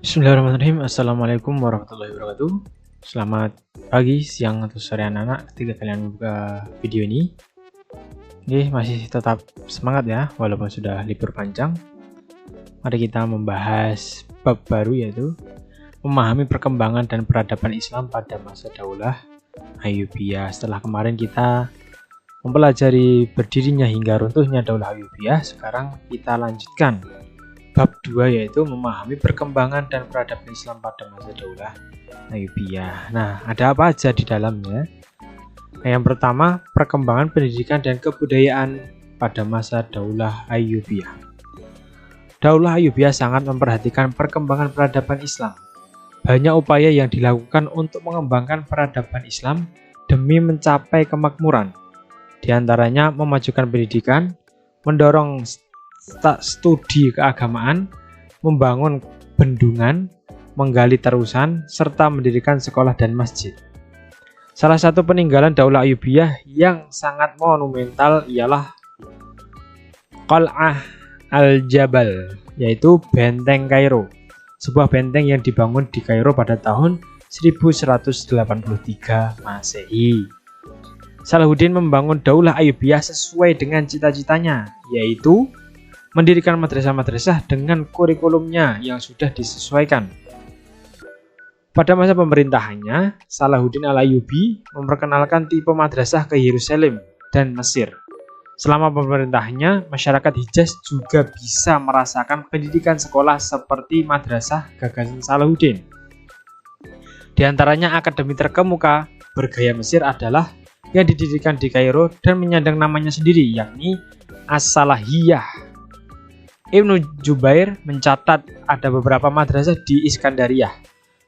Bismillahirrahmanirrahim. Assalamualaikum warahmatullahi wabarakatuh. Selamat pagi, siang, atau sore anak-anak ketika kalian buka video ini. Oke, masih tetap semangat ya, walaupun sudah libur panjang. Mari kita membahas bab baru, yaitu memahami perkembangan dan peradaban Islam pada masa Daulah Ayyubiyah. Setelah kemarin kita mempelajari berdirinya hingga runtuhnya Daulah Ayyubiyah, sekarang kita lanjutkan bab 2, yaitu memahami perkembangan dan peradaban Islam pada masa Daulah Ayyubiyah. Nah, ada apa aja di dalamnya? Nah, yang pertama, perkembangan pendidikan dan kebudayaan pada masa Daulah Ayyubiyah. Daulah Ayyubiyah sangat memperhatikan perkembangan peradaban Islam. Banyak upaya yang dilakukan untuk mengembangkan peradaban Islam demi mencapai kemakmuran. Di antaranya memajukan pendidikan, mendorong studi keagamaan, membangun bendungan, menggali terusan, serta mendirikan sekolah dan masjid. Salah satu peninggalan Daulah Ayyubiyah yang sangat monumental ialah Qal'ah Al-Jabal, yaitu Benteng Kairo, sebuah benteng yang dibangun di Kairo pada tahun 1183 Masehi. Salahuddin membangun Daulah Ayyubiyah sesuai dengan cita-citanya, yaitu mendirikan madrasah-madrasah dengan kurikulumnya yang sudah disesuaikan. Pada masa pemerintahannya, Salahuddin Al-Ayyubi memperkenalkan tipe madrasah ke Yerusalem dan Mesir. Selama pemerintahannya, masyarakat Hijaz juga bisa merasakan pendidikan sekolah seperti madrasah gagasan Salahuddin. Di antaranya akademi terkemuka bergaya Mesir adalah yang didirikan di Kairo dan menyandang namanya sendiri, yakni As-Salahiyah. Ibnu Jubair mencatat ada beberapa madrasah di Iskandariah.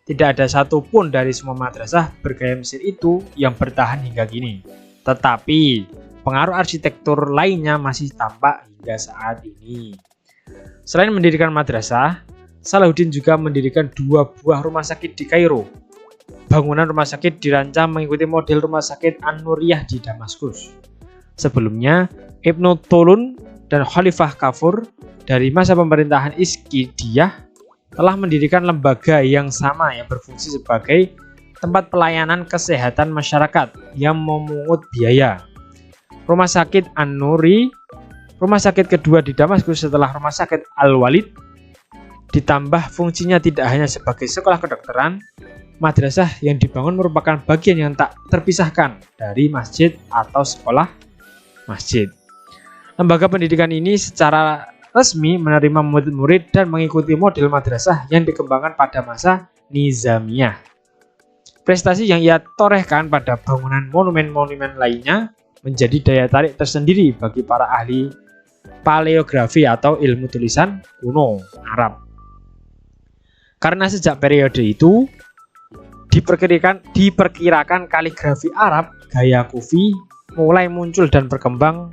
Tidak ada satupun dari semua madrasah bergaya Mesir itu yang bertahan hingga kini. Tetapi pengaruh arsitektur lainnya masih tampak hingga saat ini. Selain mendirikan madrasah, Salahuddin juga mendirikan 2 buah rumah sakit di Kairo. Bangunan rumah sakit dirancang mengikuti model rumah sakit An-Nuriyah di Damaskus. Sebelumnya, Ibnu Tulun dan Khalifah Kafur dari masa pemerintahan Iskidiyah telah mendirikan lembaga yang sama yang berfungsi sebagai tempat pelayanan kesehatan masyarakat yang memungut biaya. Rumah sakit An-Nuri, rumah sakit kedua di Damaskus setelah rumah sakit Al-Walid, ditambah fungsinya tidak hanya sebagai sekolah kedokteran, madrasah yang dibangun merupakan bagian yang tak terpisahkan dari masjid atau sekolah masjid. Lembaga pendidikan ini secara resmi menerima murid-murid dan mengikuti model madrasah yang dikembangkan pada masa Nizamiyah. Prestasi yang ia torehkan pada bangunan monumen-monumen lainnya menjadi daya tarik tersendiri bagi para ahli paleografi atau ilmu tulisan kuno Arab. Karena sejak periode itu diperkirakan kaligrafi Arab gaya Kufi mulai muncul dan berkembang.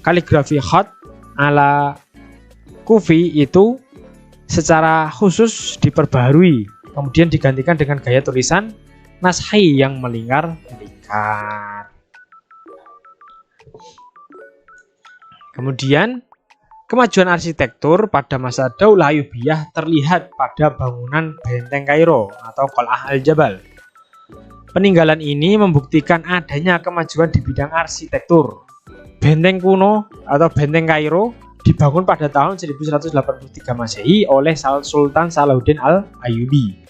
Kaligrafi khat ala Kufi itu secara khusus diperbaharui, kemudian digantikan dengan gaya tulisan Naskhi yang melingkar-lingkar. Kemudian, kemajuan arsitektur pada masa Daulah Ayyubiyah terlihat pada bangunan Benteng Kairo atau Qal'ah Al-Jabal. Peninggalan ini membuktikan adanya kemajuan di bidang arsitektur. Benteng kuno atau Benteng Kairo dibangun pada tahun 1183 Masehi oleh Sultan Salahuddin Al-Ayyubi.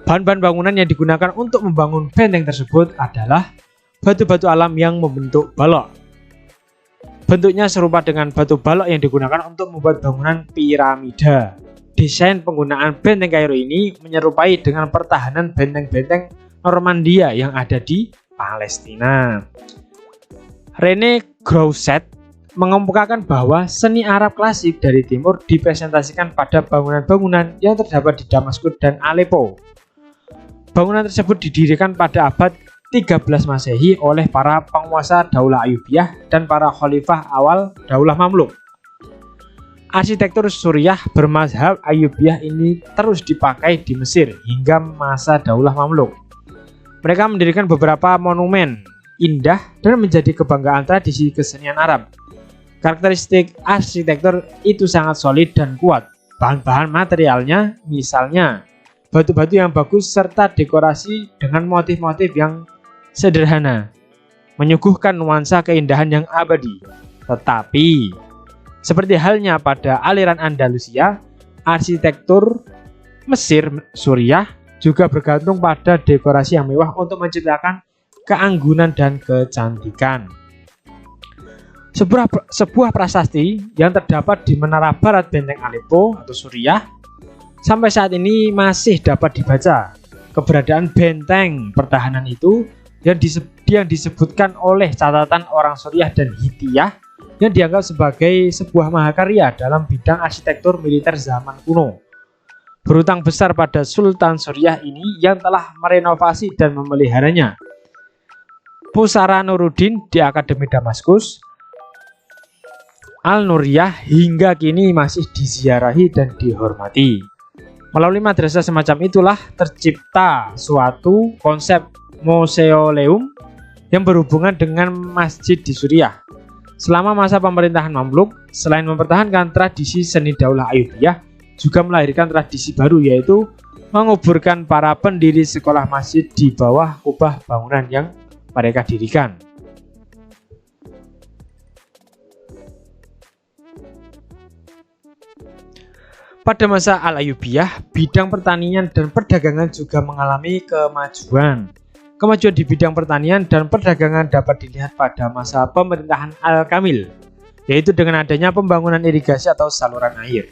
Bahan-bahan bangunan yang digunakan untuk membangun benteng tersebut adalah batu-batu alam yang membentuk balok. Bentuknya serupa dengan batu balok yang digunakan untuk membuat bangunan piramida. Desain penggunaan Benteng Kairo ini menyerupai dengan pertahanan benteng-benteng Normandia yang ada di Palestina. Rene Grousset mengemukakan bahwa seni Arab klasik dari timur dipresentasikan pada bangunan-bangunan yang terdapat di Damaskus dan Aleppo. Bangunan tersebut didirikan pada abad 13 Masehi oleh para penguasa Daulah Ayyubiyah dan para khalifah awal Daulah Mamluk. Arsitektur Suriah bermazhab Ayyubiyah ini terus dipakai di Mesir hingga masa Daulah Mamluk. Mereka mendirikan beberapa monumen indah dan menjadi kebanggaan tradisi kesenian Arab. Karakteristik arsitektur itu sangat solid dan kuat. Bahan-bahan materialnya misalnya batu-batu yang bagus serta dekorasi dengan motif-motif yang sederhana, menyuguhkan nuansa keindahan yang abadi. Tetapi, seperti halnya pada aliran Andalusia, arsitektur Mesir Suriah juga bergantung pada dekorasi yang mewah untuk menciptakan keanggunan dan kecantikan. Sebuah prasasti yang terdapat di menara barat benteng Aleppo atau Suriah sampai saat ini masih dapat dibaca. Keberadaan benteng pertahanan itu yang disebutkan oleh catatan orang Suriah dan Hittiyah yang dianggap sebagai sebuah mahakarya dalam bidang arsitektur militer zaman kuno. Berutang besar pada Sultan Suriah ini yang telah merenovasi dan memeliharanya. Pusara Nuruddin di Akademi Damaskus Al-Nuriyah hingga kini masih diziarahi dan dihormati. Melalui madrasah semacam itulah tercipta suatu konsep mausoleum yang berhubungan dengan masjid di Suriah. Selama masa pemerintahan Mamluk, selain mempertahankan tradisi seni Daulah Ayyubiyah, juga melahirkan tradisi baru, yaitu menguburkan para pendiri sekolah masjid di bawah kubah bangunan yang mereka dirikan. Pada masa Al-Ayyubiyah, bidang pertanian dan perdagangan juga mengalami kemajuan. Kemajuan di bidang pertanian dan perdagangan dapat dilihat pada masa pemerintahan Al-Kamil, yaitu dengan adanya pembangunan irigasi atau saluran air.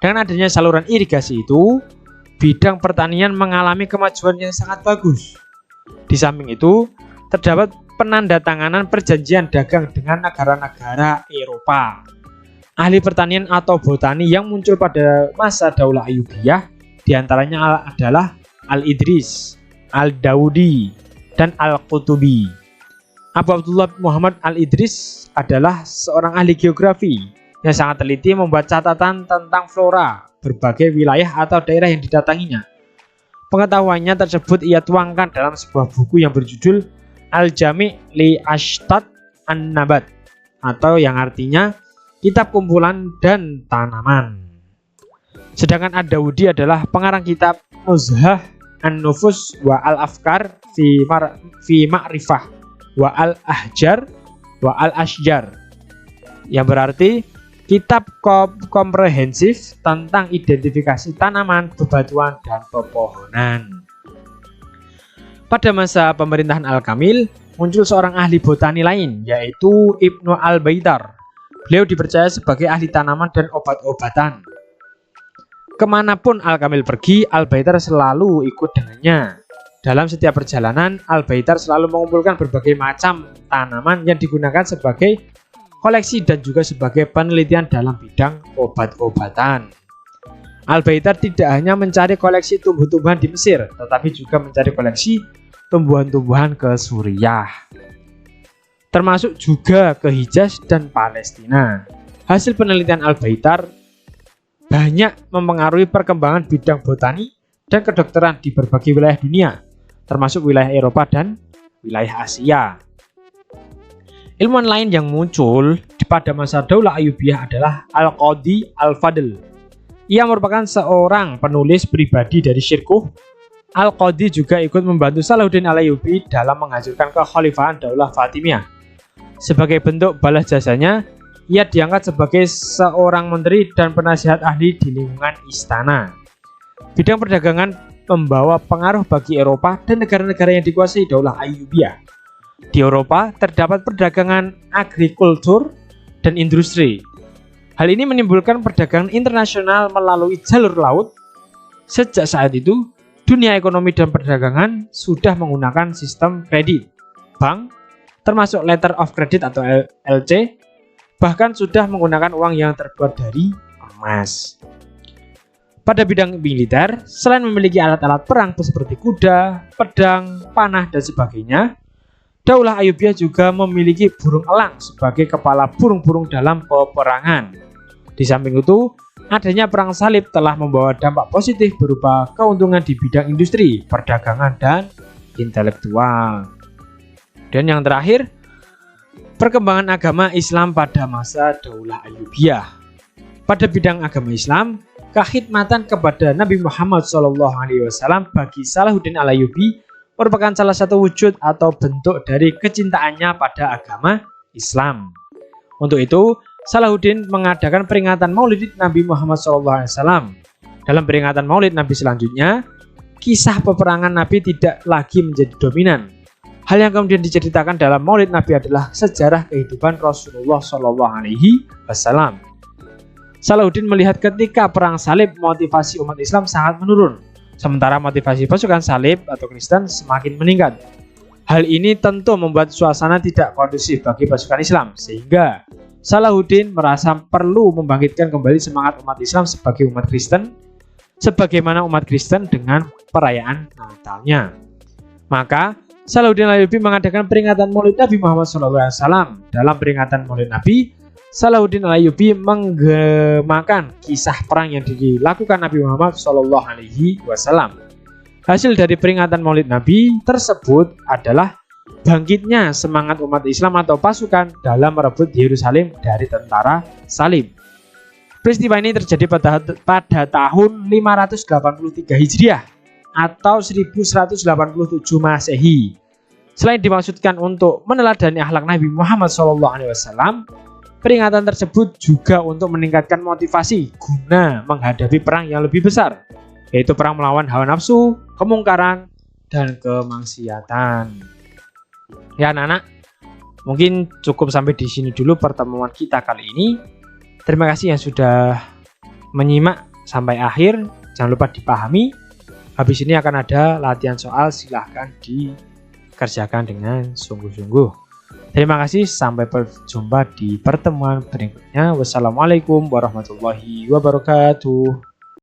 Dengan adanya saluran irigasi itu, bidang pertanian mengalami kemajuan yang sangat bagus. Di samping itu, terdapat penandatanganan perjanjian dagang dengan negara-negara Eropa. Ahli pertanian atau botani yang muncul pada masa Daulah Ayyubiyah diantaranya adalah Al-Idris, Al-Daudi, dan Al-Qutubi. Abu Abdullah Muhammad Al-Idris adalah seorang ahli geografi yang sangat teliti membuat catatan tentang flora berbagai wilayah atau daerah yang didatanginya. Pengetahuannya tersebut ia tuangkan dalam sebuah buku yang berjudul Al-Jami' li Ashtat An-Nabat, atau yang artinya kitab kumpulan dan tanaman. Sedangkan Ad-Daudi adalah pengarang kitab Nuzhah An-Nufus wa Al-Afkar fi Ma'rifah wa Al-Ahjar wa Al-Ashjar, yang berarti kitab komprehensif tentang identifikasi tanaman, bebatuan, dan pepohonan. Pada masa pemerintahan Al-Kamil, muncul seorang ahli botani lain, yaitu Ibnu Al-Baitar. Beliau dipercaya sebagai ahli tanaman dan obat-obatan. Kemanapun Al-Kamil pergi, Al-Baitar selalu ikut dengannya. Dalam setiap perjalanan, Al-Baitar selalu mengumpulkan berbagai macam tanaman yang digunakan sebagai koleksi dan juga sebagai penelitian dalam bidang obat-obatan. Al-Baitar tidak hanya mencari koleksi tumbuh-tumbuhan di Mesir, tetapi juga mencari koleksi tumbuhan-tumbuhan ke Suriah, termasuk juga ke Hijaz dan Palestina. Hasil penelitian Al-Baitar banyak mempengaruhi perkembangan bidang botani dan kedokteran di berbagai wilayah dunia, termasuk wilayah Eropa dan wilayah Asia. Ilmuwan lain yang muncul pada masa Daulah Ayyubiyah adalah Al-Qadhi Al-Fadl. Ia merupakan seorang penulis pribadi dari Syirkuh. Al-Qadhi juga ikut membantu Salahuddin Al-Ayyubi dalam menghancurkan kekhalifahan Daulah Fatimiyah. Sebagai bentuk balas jasanya, ia diangkat sebagai seorang menteri dan penasihat ahli di lingkungan istana. Bidang perdagangan membawa pengaruh bagi Eropa dan negara-negara yang dikuasai Daulah Ayyubiyah. Di Eropa terdapat perdagangan agrikultur dan industri. Hal ini menimbulkan perdagangan internasional melalui jalur laut. Sejak saat itu, dunia ekonomi dan perdagangan sudah menggunakan sistem kredit, bank, termasuk letter of credit atau LC, bahkan sudah menggunakan uang yang terbuat dari emas. Pada bidang militer, selain memiliki alat-alat perang seperti kuda, pedang, panah, dan sebagainya, Daulah Ayyubiyah juga memiliki burung elang sebagai kepala burung-burung dalam peperangan. Di samping itu, adanya perang salib telah membawa dampak positif berupa keuntungan di bidang industri, perdagangan, dan intelektual. Dan yang terakhir, Perkembangan agama Islam pada masa Daulah Ayyubiyah. Pada bidang agama Islam, kekhidmatan kepada Nabi Muhammad SAW bagi Salahuddin Al-Ayyubi merupakan salah satu wujud atau bentuk dari kecintaannya pada agama Islam. Untuk itu, Salahuddin mengadakan peringatan Maulid Nabi Muhammad SAW. Dalam peringatan Maulid Nabi selanjutnya, kisah peperangan Nabi tidak lagi menjadi dominan. Hal yang kemudian diceritakan dalam Maulid Nabi adalah sejarah kehidupan Rasulullah SAW. Salahuddin melihat ketika perang salib motivasi umat Islam sangat menurun, sementara motivasi pasukan salib atau Kristen semakin meningkat. Hal ini tentu membuat suasana tidak kondusif bagi pasukan Islam, sehingga Salahuddin merasa perlu membangkitkan kembali semangat umat Islam sebagai umat Kristen, sebagaimana umat Kristen dengan perayaan Natalnya. Maka Salahuddin Al-Ayyubi mengadakan peringatan Maulid Nabi Muhammad SAW. Dalam peringatan Maulid Nabi, Salahuddin Al-Ayyubi menggemakan kisah perang yang dilakukan Nabi Muhammad SAW. Hasil dari peringatan Maulid Nabi tersebut adalah bangkitnya semangat umat Islam atau pasukan dalam merebut Yerusalem dari tentara salib. Peristiwa ini terjadi pada tahun 583 Hijriah atau 1187 Masehi. Selain dimaksudkan untuk meneladani akhlak Nabi Muhammad SAW, peringatan tersebut juga untuk meningkatkan motivasi guna menghadapi perang yang lebih besar, yaitu perang melawan hawa nafsu, kemungkaran, dan kemaksiatan. Ya anak-anak, mungkin cukup sampai di sini dulu pertemuan kita kali ini. Terima kasih yang sudah menyimak sampai akhir. Jangan lupa dipahami. Habis ini akan ada latihan soal, silahkan dikerjakan dengan sungguh-sungguh. Terima kasih, sampai berjumpa di pertemuan berikutnya. Wassalamualaikum warahmatullahi wabarakatuh.